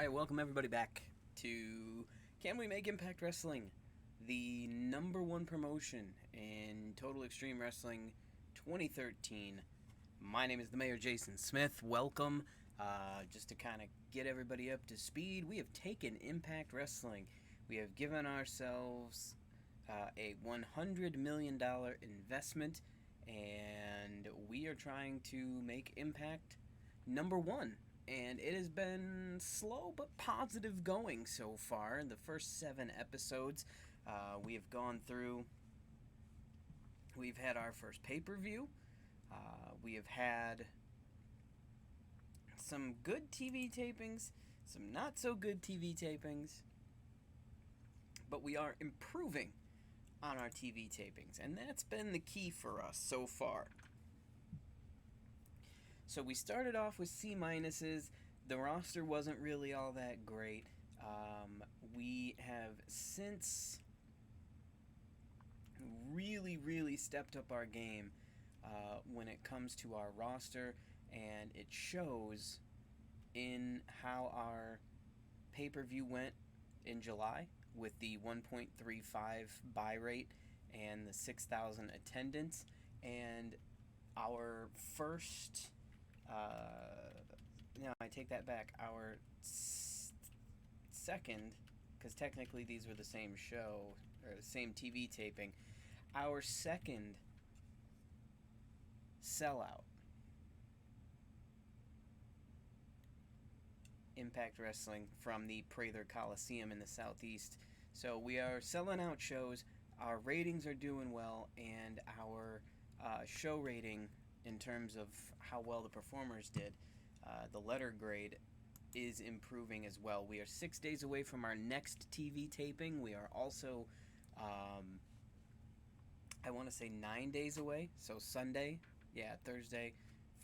Alright, welcome everybody back to Can We Make Impact Wrestling, the #1 promotion in Total Extreme Wrestling 2013. My name is the Mayor Jason Smith. Welcome. Just to kind of get everybody up to speed, we have taken Impact Wrestling. We have given ourselves a $100 million investment, and we are trying to make Impact #1. And it has been slow but positive going so far. In the first 7 episodes, we have gone through. We've had our first pay-per-view. We have had some good TV tapings, some not so good TV tapings. But we are improving on our TV tapings, and that's been the key for us so far. So we started off with C-minuses. The roster wasn't really all that great. We have since really stepped up our game when it comes to our roster, and it shows in how our pay-per-view went in July with the 1.35 buy rate and the 6,000 attendance, and our first no, I take that back. Our second, because technically these were the same show, or the same TV taping, our second sellout. Impact Wrestling from the Prather Coliseum in the Southeast. So we are selling out shows, our ratings are doing well, and our show rating in terms of how well the performers did, the letter grade, is improving as well. We are 6 days away from our next TV taping. We are also, I want to say 9 days away. So Sunday, Thursday,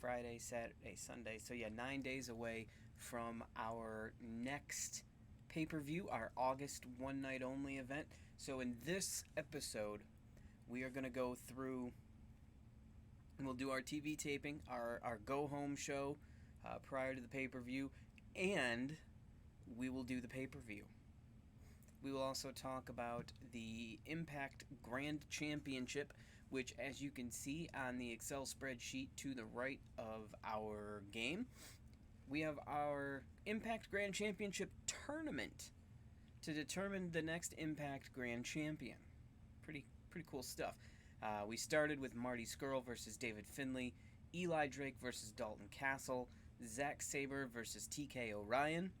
Friday, Saturday, Sunday. So 9 days away from our next pay-per-view, our August one night only event. So in this episode, we are going to go through, and we'll do our TV taping, our go-home show prior to the pay-per-view, and we will do the pay-per-view. We will also talk about the Impact Grand Championship, which, as you can see on the Excel spreadsheet to the right of our game, we have our Impact Grand Championship tournament to determine the next Impact Grand Champion. Pretty cool stuff. We started with Marty Scurll versus David Finlay, Eli Drake versus Dalton Castle, Zack Sabre versus TK O'Ryan,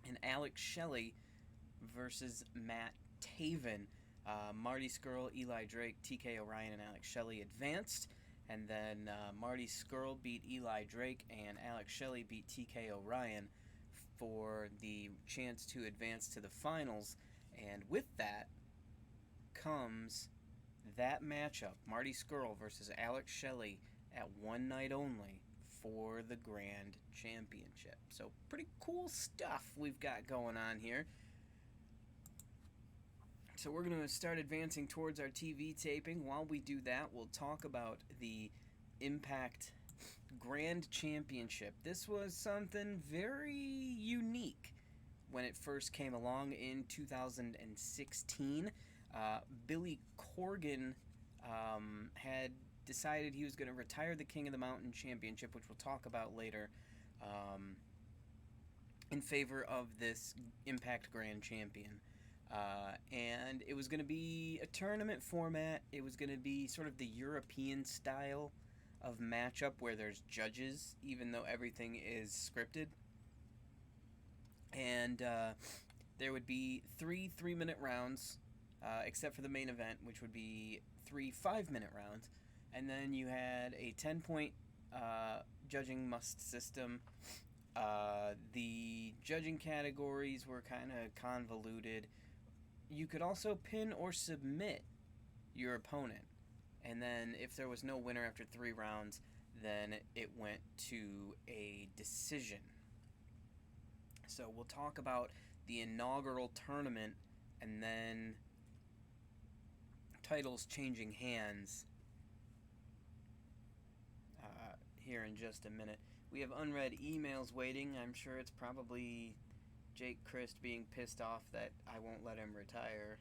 and Alex Shelley versus Matt Taven. Marty Scurll, Eli Drake, TK O'Ryan, and Alex Shelley advanced, and then Marty Scurll beat Eli Drake, and Alex Shelley beat TK O'Ryan for the chance to advance to the finals. And with that comes that matchup, Marty Scurll versus Alex Shelley, at one night only for the Grand Championship. So pretty cool stuff we've got going on here. So we're going to start advancing towards our TV taping. While we do that, we'll talk about the Impact Grand Championship. This was something very unique when it first came along in 2016. Billy Corgan had decided he was going to retire the King of the Mountain Championship, which we'll talk about later, in favor of this Impact Grand Champion. And it was going to be a tournament format. It was going to be sort of the European style of matchup where there's judges, even though everything is scripted. And there would be 3 3-minute rounds, except for the main event, which would be 3 5-minute rounds. And then you had a 10-point judging must system. The judging categories were kind of convoluted. You could also pin or submit your opponent. And then if there was no winner after 3 rounds, then it went to a decision. So we'll talk about the inaugural tournament and then titles changing hands here in just a minute. We have unread emails waiting. I'm sure it's probably Jake Christ being pissed off that I won't let him retire.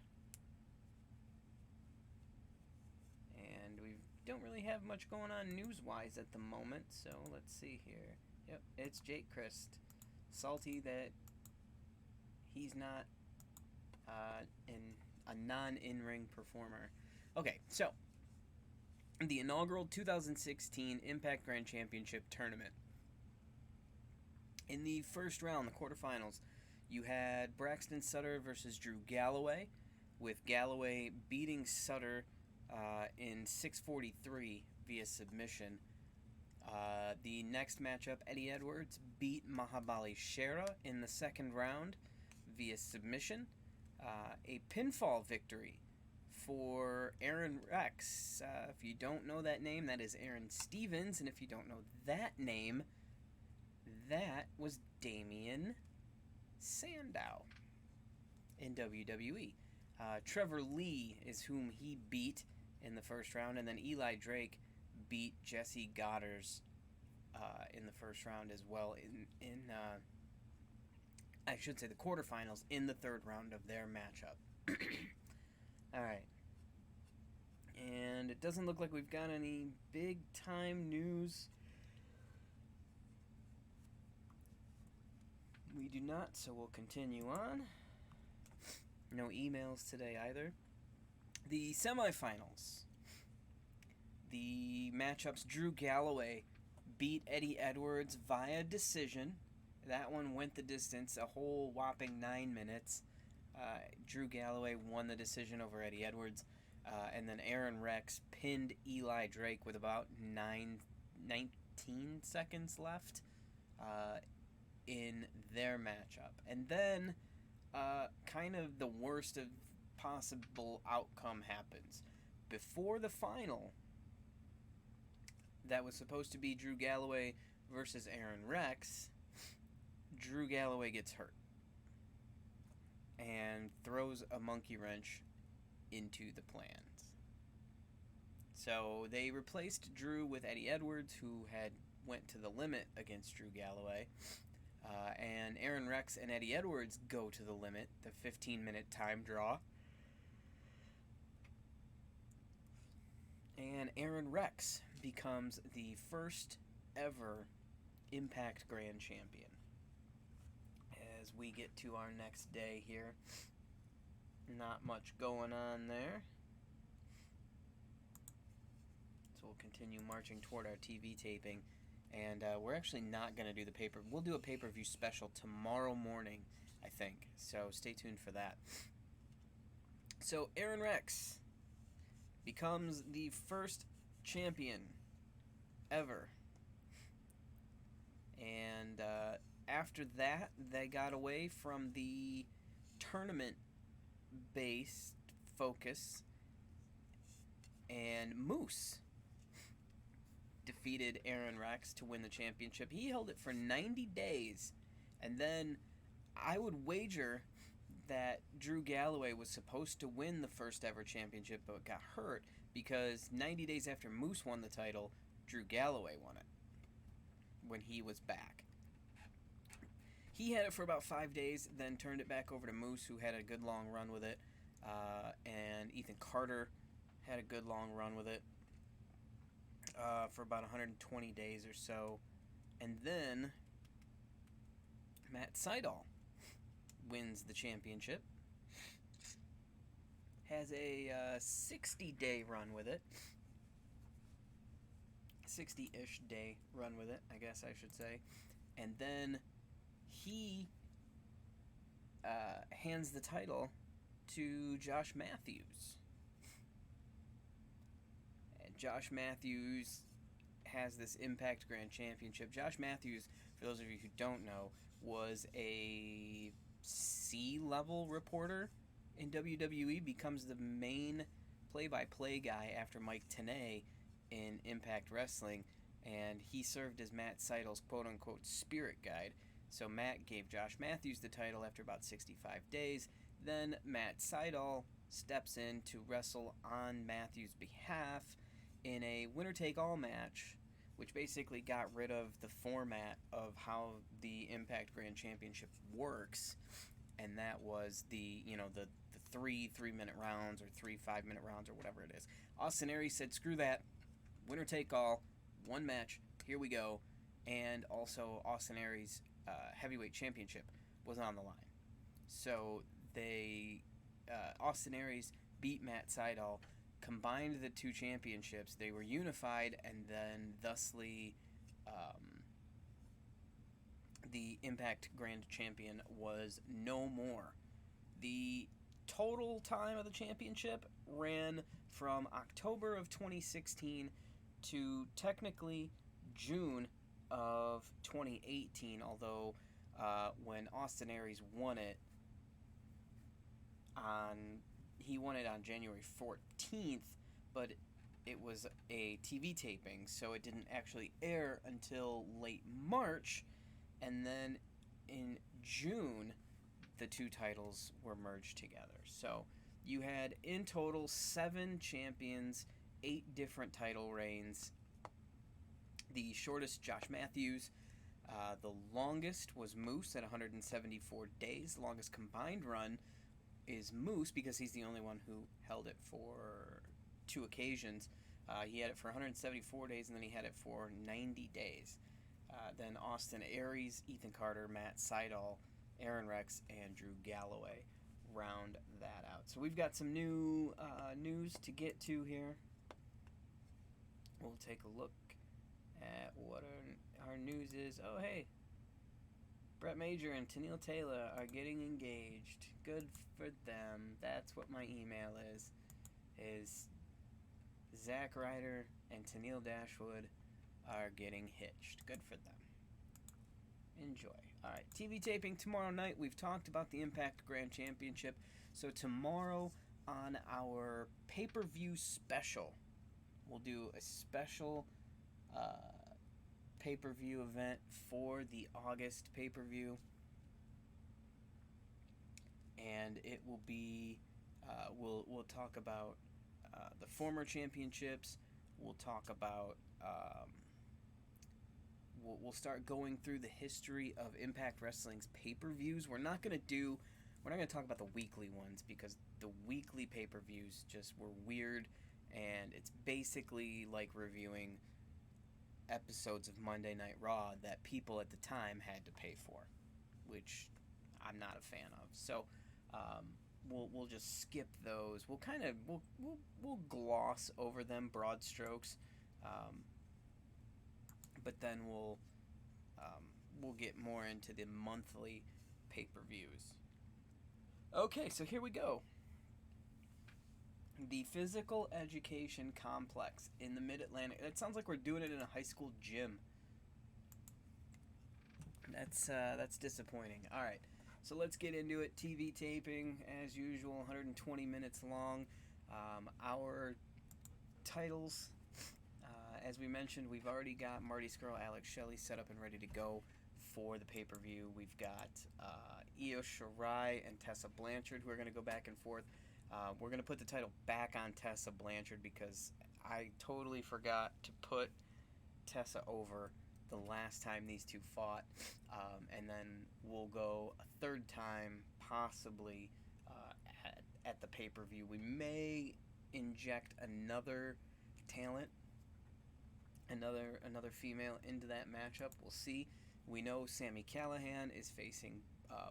And we don't really have much going on news-wise at the moment, so let's see here. Yep, it's Jake Christ. Salty that he's not a non-in-ring performer. Okay, so the inaugural 2016 Impact Grand Championship Tournament. In the first round, the quarterfinals, you had Braxton Sutter versus Drew Galloway, with Galloway beating Sutter in 6:43 via submission. The next matchup, Eddie Edwards beat Mahabali Shera in the second round via submission. A pinfall victory for Aaron Rex. If you don't know that name, that is Aaron Stevens. And if you don't know that name, that was Damian Sandow in WWE. Trevor Lee is whom he beat in the first round, and then Eli Drake beat Jesse Goddard in the first round as well in I should say the quarterfinals in the third round of their matchup. Alright. And it doesn't look like we've got any big time news. We do not, so we'll continue on. No emails today either. The semifinals. The matchups, Drew Galloway beat Eddie Edwards via decision. That one went the distance, a whole whopping 9 minutes. Drew Galloway won the decision over Eddie Edwards. And then Aaron Rex pinned Eli Drake with about 19 seconds left in their matchup. And then kind of the worst of possible outcome happens. Before the final, that was supposed to be Drew Galloway versus Aaron Rex, Drew Galloway gets hurt and throws a monkey wrench into the plans. So they replaced Drew with Eddie Edwards, who had went to the limit against Drew Galloway. And Aaron Rex and Eddie Edwards go to the limit, the 15-minute time draw. And Aaron Rex becomes the first ever Impact Grand Champion. As we get to our next day here, not much going on there. So we'll continue marching toward our TV taping. And we're actually not going to do the paper. We'll do a pay-per-view special tomorrow morning, I think. So stay tuned for that. So Aaron Rex becomes the first champion ever. And after that, they got away from the tournament-based focus. And Moose defeated Aaron Rex to win the championship. He held it for 90 days. And then I would wager that Drew Galloway was supposed to win the first ever championship but got hurt, because 90 days after Moose won the title, Drew Galloway won it when he was back. He had it for about 5 days, then turned it back over to Moose, who had a good long run with it. And Ethan Carter had a good long run with it. For about 120 days or so. And then Matt Sydal wins the championship. Has a 60-day run with it. 60-ish day run with it, I guess I should say. And then he hands the title to Josh Matthews. Josh Matthews has this Impact Grand Championship. Josh Matthews, for those of you who don't know, was a C-level reporter in WWE, becomes the main play-by-play guy after Mike Tenay in Impact Wrestling, and he served as Matt Sydal's quote-unquote spirit guide. So Matt gave Josh Matthews the title after about 65 days. Then Matt Sydal steps in to wrestle on Matthews' behalf in a winner-take-all match which basically got rid of the format of how the Impact Grand Championship works, and that was the three-minute rounds or 3 5-minute rounds or whatever it is. Austin Aries said, "Screw that, winner take all, one match, here we go," and also Austin Aries' heavyweight championship was on the line. So Austin Aries beat Matt Sydal, combined the two championships. They were unified, and then thusly the Impact Grand Champion was no more. The total time of the championship ran from October of 2016 to technically June of 2018, although when Austin Aries won it he won it on January 14th, but it was a TV taping, so it didn't actually air until late March, and then in June the two titles were merged together. So you had in total 7 champions, 8 different title reigns. The shortest, Josh Matthews. The longest was Moose at 174 days. The longest combined run is Moose because he's the only one who held it for 2 occasions. He had it for 174 days, and then he had it for 90 days. Then Austin Aries, Ethan Carter, Matt Sydal, Aaron Rex, and Drew Galloway round that out. So we've got some new news to get to here. We'll take a look at what our news is. Oh, hey. Brett Major and Tennille Taylor are getting engaged. Good for them. That's what my email is Zack Ryder and Tennille Dashwood are getting hitched. Good for them. Enjoy. Alright, TV taping tomorrow night. We've talked about the Impact Grand Championship. So tomorrow on our pay-per-view special, we'll do a special pay-per-view event for the August pay-per-view, and it will be we'll talk about the former championships. We'll talk about we'll start going through the history of Impact Wrestling's pay-per-views. We're not going to talk about the weekly ones because the weekly pay-per-views just were weird, and it's basically like reviewing episodes of Monday Night Raw that people at the time had to pay for, which I'm not a fan of. So we'll just skip those. We'll gloss over them, broad strokes, but then we'll get more into the monthly pay-per-views. Okay, so here we go. The Physical Education Complex in the Mid-Atlantic. That sounds like we're doing it in a high school gym. That's disappointing. All right, so let's get into it. TV taping, as usual, 120 minutes long. Our titles, as we mentioned, we've already got Marty Scurll, Alex Shelley set up and ready to go for the pay-per-view. We've got Io Shirai and Tessa Blanchard who are going to go back and forth. We're going to put the title back on Tessa Blanchard because I totally forgot to put Tessa over the last time these two fought. And then we'll go a third time, possibly, at the pay-per-view. We may inject another talent, another female into that matchup. We'll see. We know Sami Callihan is facing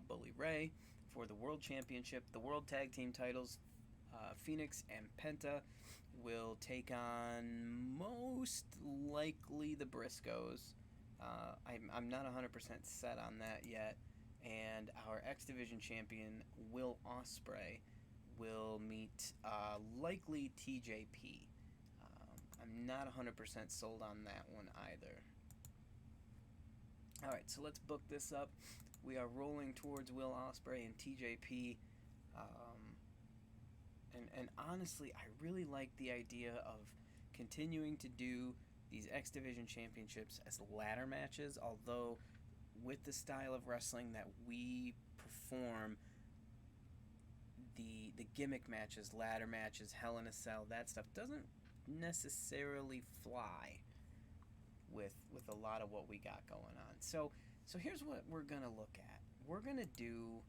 Bully Ray for the World Championship. The World Tag Team titles, Phoenix and Penta will take on most likely the Briscoes. I'm not 100% set on that yet. And our X Division champion, Will Ospreay, will meet likely TJP. I'm not 100% sold on that one either. Alright, so let's book this up. We are rolling towards Will Ospreay and TJP. And honestly, I really like the idea of continuing to do these X Division championships as ladder matches, although with the style of wrestling that we perform, the gimmick matches, ladder matches, Hell in a Cell, that stuff doesn't necessarily fly. with a lot of what we got going on. So here's what we're gonna look at. We're gonna do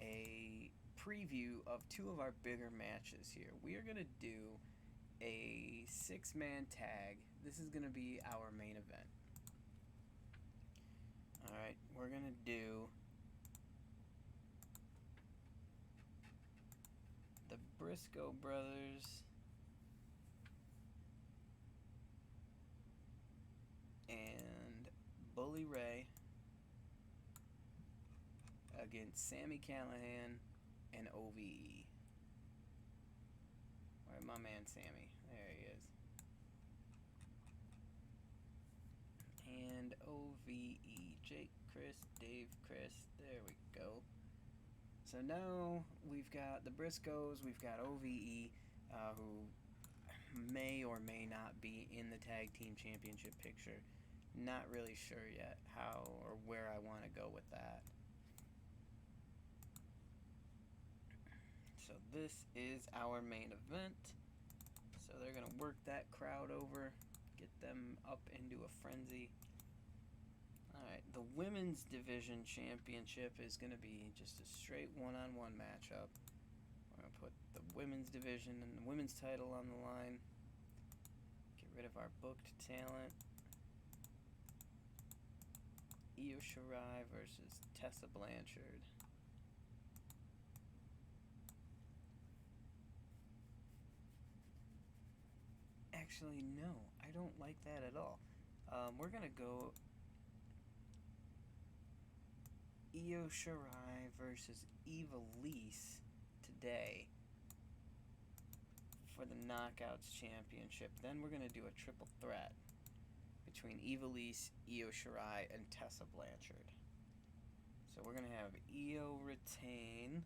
a preview of two of our bigger matches here. We are gonna do a 6-man tag. This is gonna be our main event. All right, we're gonna do the Briscoe brothers and Bully Ray against Sami Callihan and OVE. Where's my man Sammy? There he is. And OVE. Jake, Chris, Dave, Chris. There we go. So now we've got the Briscoes, we've got OVE, who may or may not be in the Tag Team Championship picture. Not really sure yet how or where I want to go with that. So this is our main event. So they're going to work that crowd over, get them up into a frenzy. Alright, the Women's Division Championship is going to be just a straight one-on-one matchup. We're going to put the Women's Division and the Women's title on the line. Get rid of our booked talent. Io Shirai versus Tessa Blanchard. Actually, no, I don't like that at all. We're going to go Io Shirai versus Eva Lise today for the Knockouts Championship. Then we're going to do a triple threat between Eva Lise, Io Shirai, and Tessa Blanchard. So we're going to have Io retain.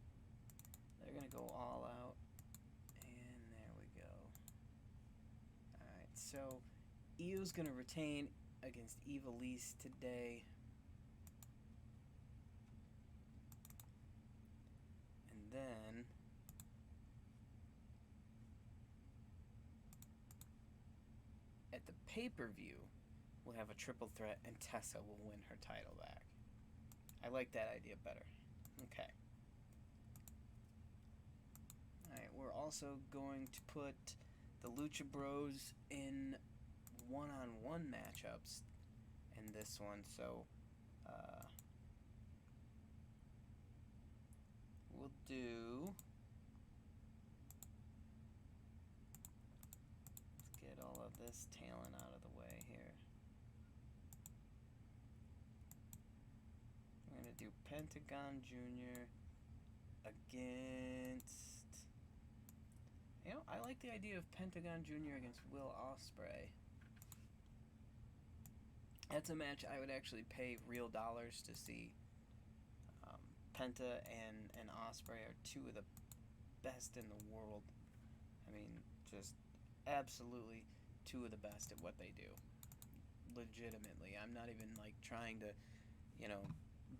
They're going to go all out. And there we go. Alright, so Io's going to retain against Eva Lise today. And then at the pay-per-view, we'll have a triple threat and Tessa will win her title back. I like that idea better. Okay. Alright, we're also going to put the Lucha Bros in one-on-one matchups in this one. So, we'll do... Let's get all of this talent out of the way here. We're going to do Pentagon Jr. against... You know, I like the idea of Pentagon Jr. against Will Ospreay. That's a match I would actually pay real dollars to see. Penta and Ospreay are two of the best in the world. I mean, just absolutely two of the best at what they do. Legitimately. I'm not even like trying to, you know,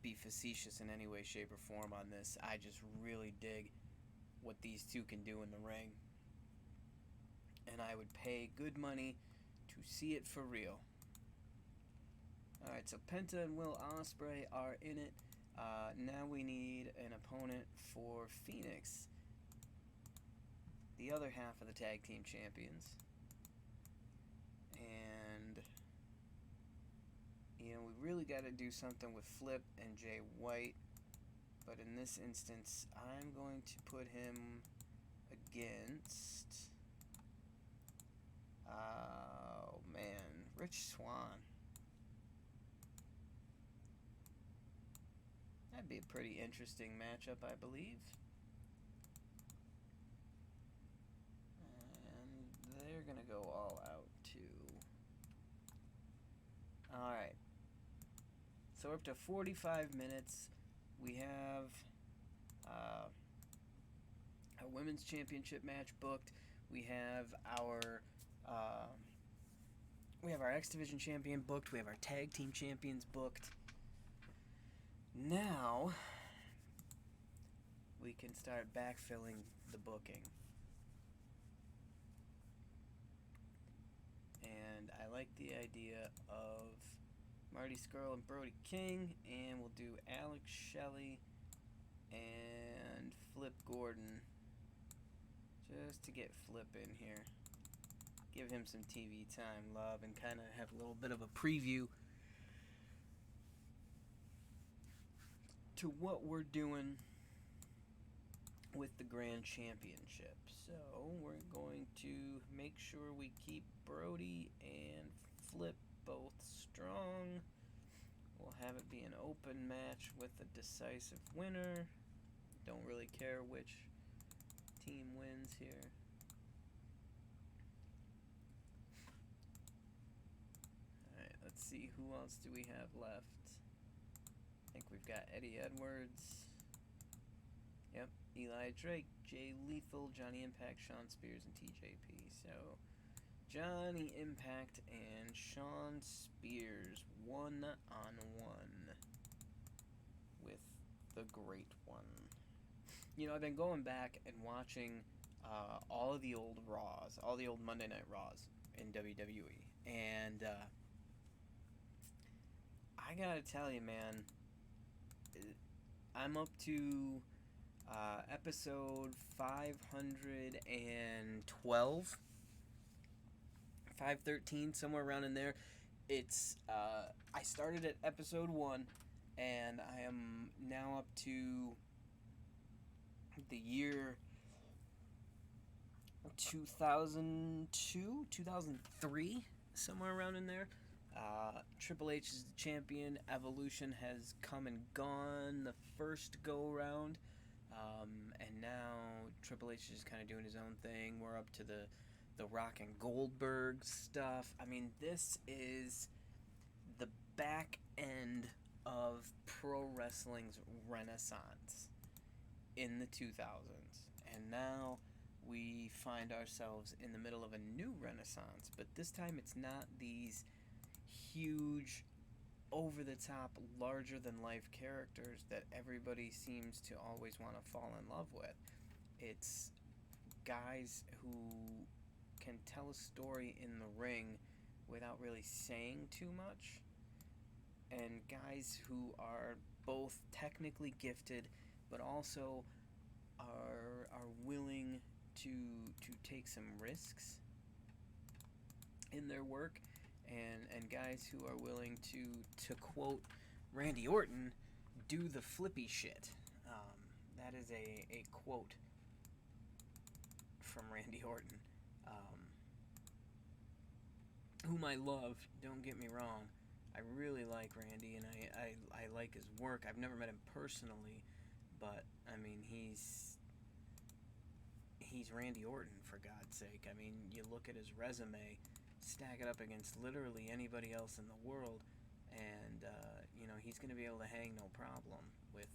be facetious in any way, shape, or form on this. I just really dig what these two can do in the ring. And I would pay good money to see it for real. Alright, so Penta and Will Ospreay are in it. Now we need an opponent for Phoenix, the other half of the Tag Team Champions. And, you know, we really got to do something with Flip and Jay White. But in this instance, I'm going to put him against... Oh, man. Rich Swann. That'd be a pretty interesting matchup, I believe. And they're going to go all out, too. Alright. So we're up to 45 minutes. We have a women's championship match booked. We have our X Division champion booked. We have our tag team champions booked. Now we can start backfilling the booking. And I like like the idea of Marty Scurll and Brody King, and we'll do Alex Shelley and Flip Gordon, just to get Flip in here. Give him some TV time, love, and kind of have a little bit of a preview to what we're doing with the Grand Championship. So we're going to make sure we keep Brody and Flip both strong. We'll have it be an open match with a decisive winner. Don't really care which team wins here. Alright, let's see, who else do we have left? I think we've got Eddie Edwards. Yep, Eli Drake, Jay Lethal, Johnny Impact, Sean Spears, and TJP. So, Johnny Impact and Sean Spears, 1-on-1 with the Great One. You know, I've been going back and watching all of the old Raws, all the old Monday Night Raws in WWE. And I gotta tell you, man, I'm up to episode 512, 513, somewhere around in there. It's I started at episode 1, and I am now up to the year 2002, 2003, somewhere around in there. Triple H is the champion. Evolution has come and gone the first go-round. And now Triple H is just kind of doing his own thing. We're up to the Rock and Goldberg stuff. I mean, this is the back end of pro wrestling's renaissance in the 2000s. And now we find ourselves in the middle of a new renaissance. But this time it's not these huge, over-the-top, larger-than-life characters that everybody seems to always want to fall in love with. It's guys who can tell a story in the ring without really saying too much, and guys who are both technically gifted but also are willing to take some risks in their work, and guys who are willing to quote Randy Orton, do the flippy shit. That is a quote from Randy Orton, whom I love, don't get me wrong. I really like Randy, and I like his work. I've never met him personally, but I mean, he's Randy Orton, for God's sake. I mean, you look at his resume, stack it up against literally anybody else in the world, and you know, he's going to be able to hang no problem with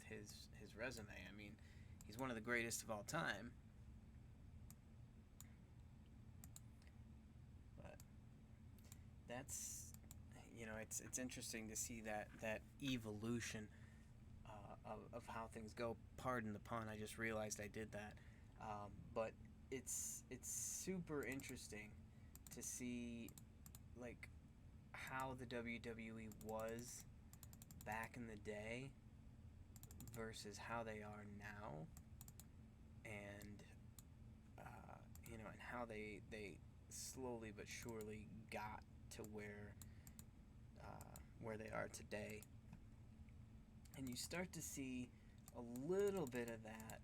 his resume. I mean, he's one of the greatest of all time. But that's, you know, it's interesting to see that evolution of how things go. Pardon the pun, I just realized I did that. But it's super interesting to see, like, how the WWE was back in the day versus how they are now, and you know, and how they slowly but surely got to where they are today. And you start to see a little bit of that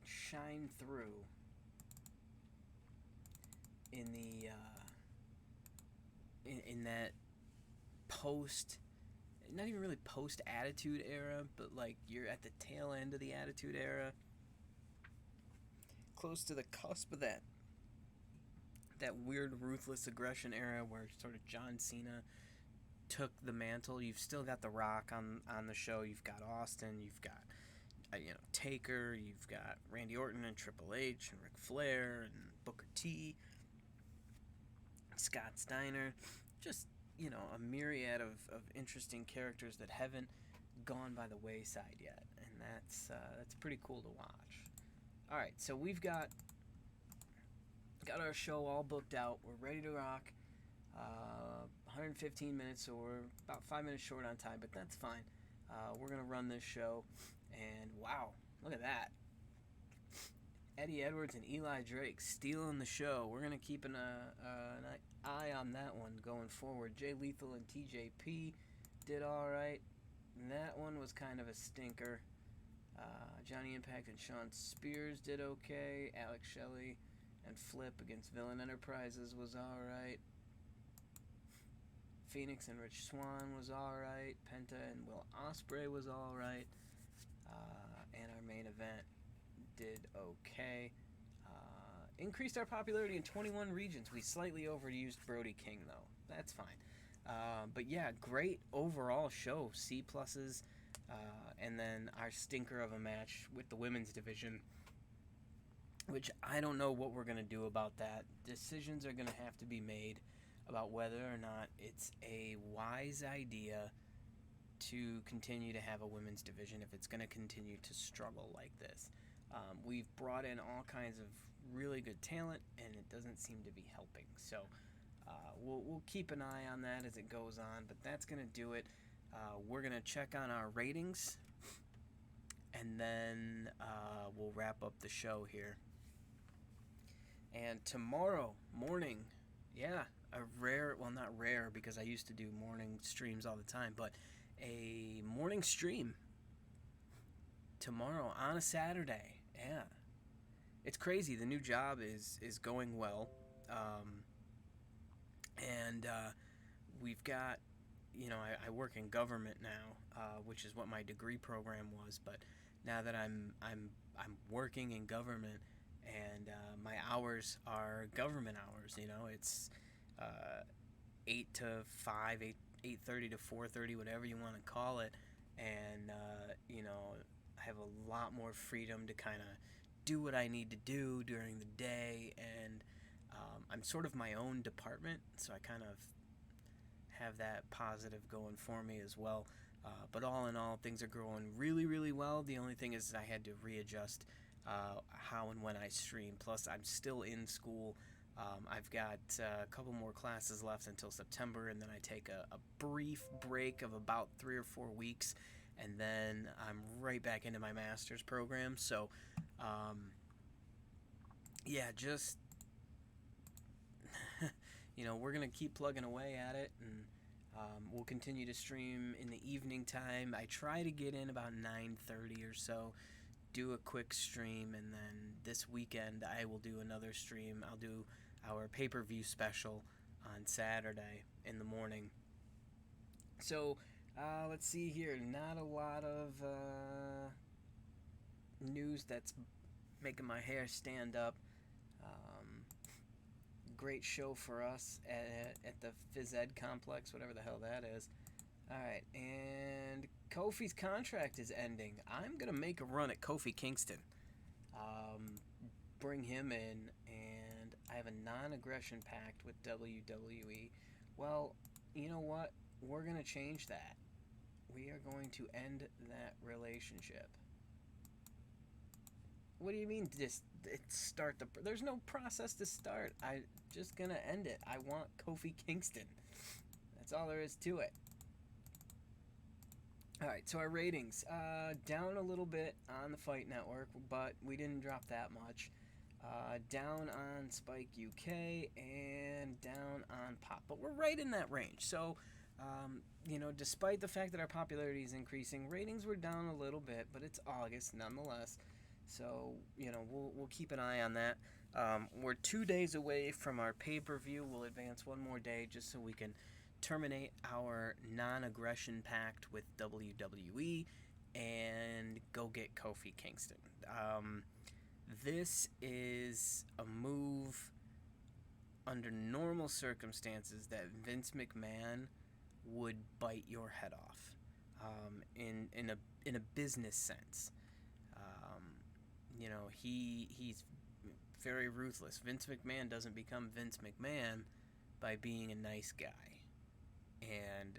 shine through in the in that post, not even really post Attitude Era, but like you're at the tail end of the Attitude Era, close to the cusp of that weird Ruthless Aggression era where sort of John Cena took the mantle. You've still got The Rock on the show. You've got Austin. You've got you know, Taker. You've got Randy Orton and Triple H and Ric Flair and Booker T, Scott Steiner. Just, you know, a myriad of interesting characters that haven't gone by the wayside yet, and that's pretty cool to watch. All right, so we've got our show all booked out. We're ready to rock. 115 minutes, so we're about 5 minutes short on time, but that's fine. We're going to run this show, and wow, look at that. Eddie Edwards and Eli Drake stealing the show. We're going to keep an eye on that one going forward. Jay Lethal and TJP did all right. And that one was kind of a stinker. Johnny Impact and Sean Spears did okay. Alex Shelley and Flip against Villain Enterprises was all right. Phoenix and Rich Swann was all right. Penta and Will Ospreay was all right. And our main event did okay. Increased our popularity in 21 regions. We slightly overused Brody King, though. That's fine. But yeah, great overall show. C pluses. And then our stinker of a match with the women's division, which I don't know what we're going to do about that. Decisions are going to have to be made about whether or not it's a wise idea to continue to have a women's division if it's going to continue to struggle like this. We've brought in all kinds of really good talent, and it doesn't seem to be helping. So we'll keep an eye on that as it goes on, but that's going to do it. We're going to check on our ratings, and then we'll wrap up the show here. And tomorrow morning, yeah, a rare, well, not rare because I used to do morning streams all the time, but a morning stream tomorrow on a Saturday. Yeah, it's crazy. The new job is going well, and we've got, I work in government now, which is what my degree program was. But now that I'm working in government, and my hours are government hours. It's 8 to 5, 8:30 to 4:30, whatever you want to call it, and I have a lot more freedom to kind of do what I need to do during the day, and I'm sort of my own department, so I kind of have that positive going for me as well. But all in all, things are growing really, really well. The only thing is I had to readjust how and when I stream. Plus, I'm still in school. I've got a couple more classes left until September, and then I take a brief break of about 3 or 4 weeks, and then I'm right back into my master's program. So, yeah, just, we're going to keep plugging away at it, and we'll continue to stream in the evening time. I try to get in about 9:30 or so, do a quick stream, and then this weekend I will do another stream. I'll do our pay-per-view special on Saturday in the morning. So, let's see here. Not a lot of news that's making my hair stand up. Great show for us at the Phys Ed complex, whatever the hell that is. Alright, and Kofi's contract is ending. I'm going to make a run at Kofi Kingston. Bring him in, and I have a non-aggression pact with WWE. Well, you know what? We're going to change that. We are going to end that relationship. What do you mean just start there's no process to start. I'm just going to end it. I want Kofi Kingston. That's all there is to it. Alright, so our ratings, down a little bit on the Fight Network, but we didn't drop that much. Down on Spike UK, and down on Pop, but we're right in that range. So, despite the fact that our popularity is increasing, ratings were down a little bit, but it's August nonetheless. So, we'll keep an eye on that. We're 2 days away from our pay-per-view. We'll advance one more day just so we can terminate our non-aggression pact with WWE and go get Kofi Kingston. This is a move under normal circumstances that Vince McMahon would bite your head off, in a business sense. He's very ruthless. Vince McMahon doesn't become Vince McMahon by being a nice guy. And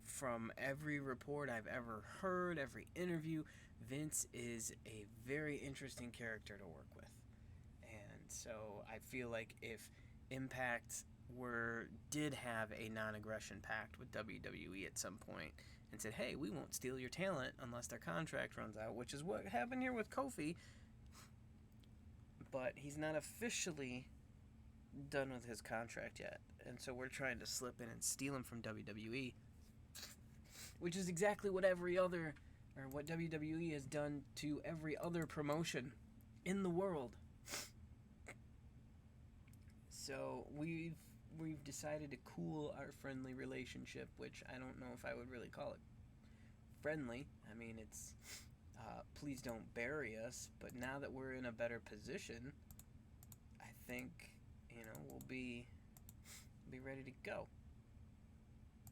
from every report I've ever heard, every interview, Vince is a very interesting character to work with. And so I feel like if Impact did have a non-aggression pact with WWE at some point and said, hey, we won't steal your talent unless their contract runs out, which is what happened here with Kofi. But he's not officially done with his contract yet, and so we're trying to slip in and steal him from WWE, which is exactly what what WWE has done to every other promotion in the world. So we've decided to cool our friendly relationship, which I don't know if I would really call it friendly. I mean, it's please don't bury us. But now that we're in a better position, I think we'll be ready to go.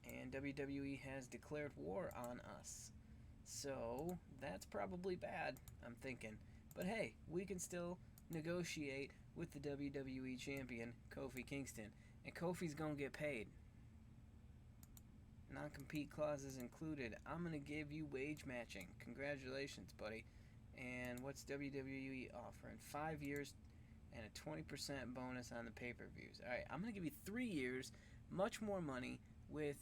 And WWE has declared war on us, so that's probably bad, I'm thinking. But hey, we can still negotiate with the WWE champion, Kofi Kingston. And Kofi's gonna get paid. Non-compete clauses included. I'm gonna give you wage matching. Congratulations, buddy. And what's WWE offering? 5 years and a 20% bonus on the pay-per-views. Alright, I'm gonna give you 3 years, much more money, with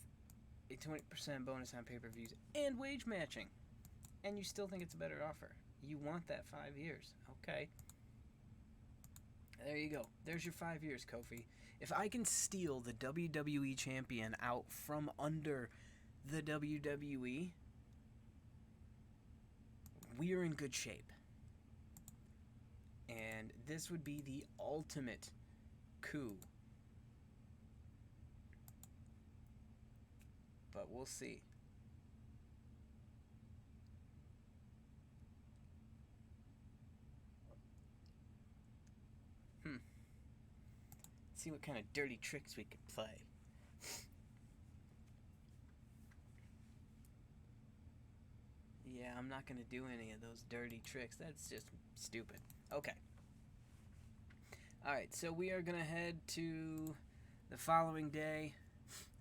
a 20% bonus on pay-per-views and wage matching. And you still think it's a better offer. You want that 5 years. Okay. There you go. There's your 5 years, Kofi. If I can steal the WWE champion out from under the WWE, we're in good shape. And this would be the ultimate coup. But we'll see. See what kind of dirty tricks we could play. Yeah, I'm not going to do any of those dirty tricks. That's just stupid. Okay. Alright, so we are going to head to the following day,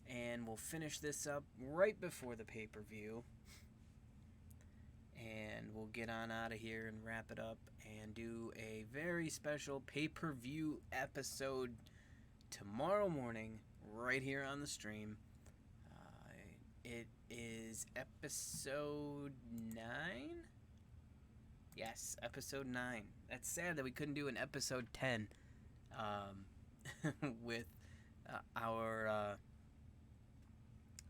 and we'll finish this up right before the pay-per-view. And we'll get on out of here and wrap it up and do a very special pay-per-view episode tomorrow morning, right here on the stream. It is episode 9? Yes, episode 9. That's sad that we couldn't do an episode 10 with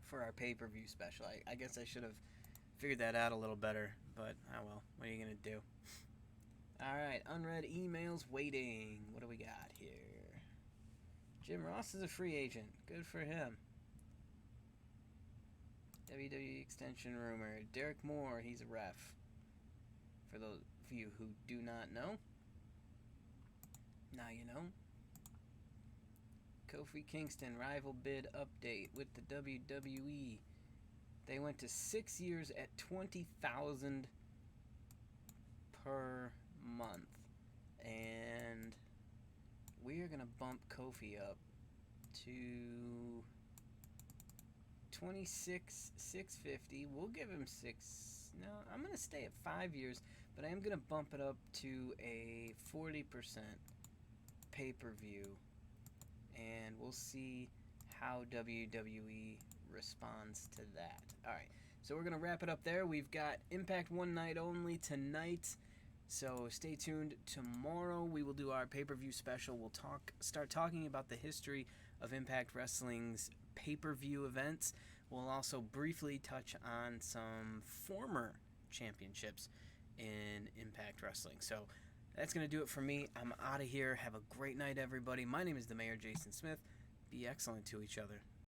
for our pay-per-view special. I guess I should have figured that out a little better, but oh well, what are you going to do? Alright, unread emails waiting. What do we got here? Jim Ross is a free agent. Good for him. WWE extension rumor. Derek Moore, he's a ref. For those of you who do not know, now you know. Kofi Kingston rival bid update with the WWE. They went to 6 years at $20,000 per month. And we are going to bump Kofi up to $26,650. We'll give him no, I'm going to stay at 5 years, but I am going to bump it up to a 40% pay-per-view. And we'll see how WWE responds to that. Alright, so we're going to wrap it up there. We've got Impact one night only tonight. So stay tuned. Tomorrow we will do our pay-per-view special. We'll start talking about the history of Impact Wrestling's pay-per-view events. We'll also briefly touch on some former championships in Impact Wrestling. So that's going to do it for me. I'm out of here. Have a great night, everybody. My name is the Mayor, Jason Smith. Be excellent to each other.